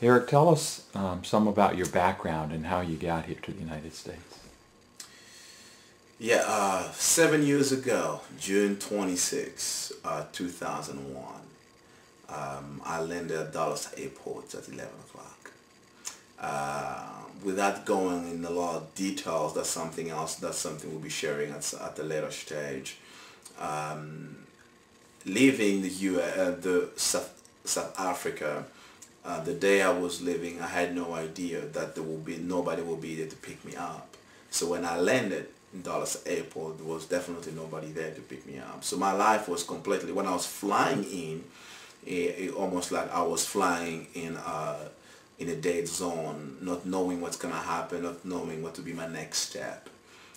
Erick, tell us some about your background and how you got here to the United States. Yeah, 7 years ago, June 26, 2001, I landed at Dallas Airport at 11 o'clock. Without going in a lot of details, that's something else, that's something we'll be sharing at a later stage. Um, Leaving the South Africa, the day I was leaving, I had no idea that nobody will be there to pick me up. So when I landed in Dallas Airport, there was definitely nobody there to pick me up. So my life was completely, when I was flying in, it almost like I was flying in a dead zone, not knowing what's gonna happen, not knowing what to be my next step.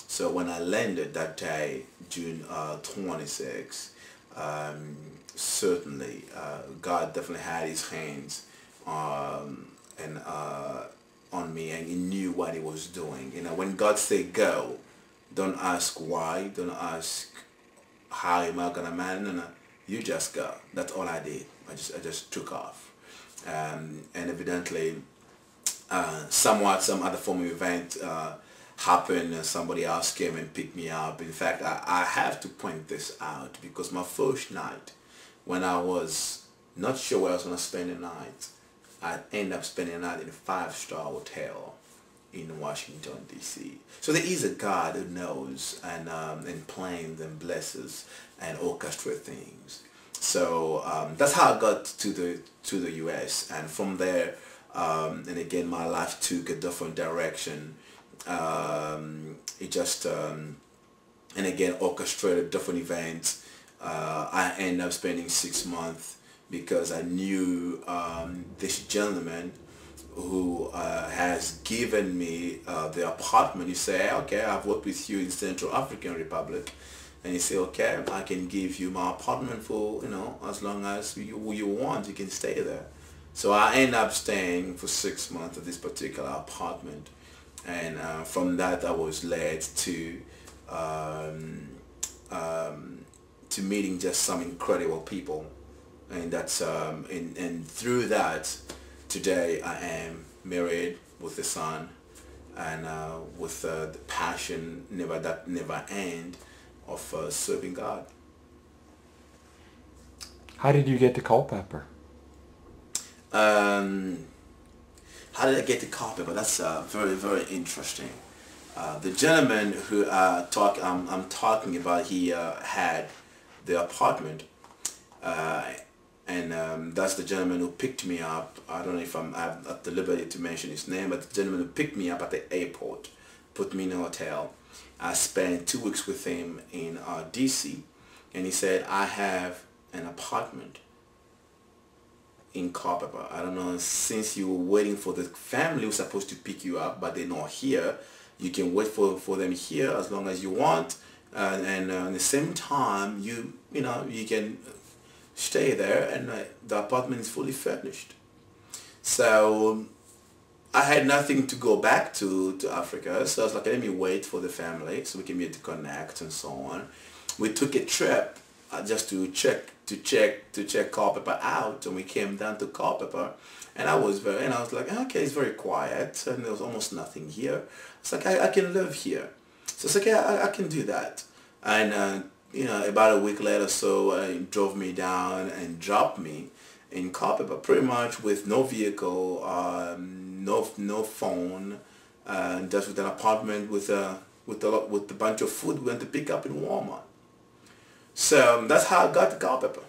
So when I landed that day, June 26, um, certainly God definitely had his hands and on me, and he knew what he was doing. You know, when God said go, don't ask why, don't ask how am I gonna manage. No, no, you just go. That's all I did. I just took off, and evidently somewhat some other form of event happened, and somebody else came and picked me up. In fact, I have to point this out because my first night, when I was not sure where I was going to spend the night, I ended up spending the night in a five-star hotel in Washington, D.C. So there is a God who knows and plans and blesses and orchestrates things. So that's how I got to the U.S. And from there, and again, my life took a different direction. It just and again orchestrated different events. I ended up spending 6 months because I knew this gentleman who has given me the apartment. He said, okay, I've worked with you in Central African Republic, and he said, okay, I can give you my apartment for, you know, as long as you want, you can stay there. So I ended up staying for 6 months at this particular apartment, and from that I was led um, to meeting just some incredible people, and that's and through that today I am married with a son, and with the passion never end of serving God. How did you get to Culpeper? Um, how did I get to Culpeper? That's very interesting. The gentleman who I'm talking about, he had the apartment, uh, and that's the gentleman who picked me up. I don't know if I'm at the liberty to mention his name, but the gentleman who picked me up at the airport, put me in a hotel. I spent 2 weeks with him in DC, and he said, I have an apartment in Culpeper. I don't know, since you were waiting for the family who's supposed to pick you up, but they're not here, you can wait for them here as long as you want, and at the same time, you know, you can stay there, and the apartment is fully furnished. So I had nothing to go back to Africa, so I was like, let me wait for the family so we can be able to connect and so on. We took a trip just to check Culpeper out, and we came down to Culpeper, and I was like, okay, it's very quiet, and there was almost nothing here. It's like I can live here, so it's like I can do that. And you know, about a week later, so he drove me down and dropped me in Culpeper, pretty much with no vehicle, no phone, just with an apartment with a bunch of food we went to pick up in Walmart. So that's how I got to Culpeper.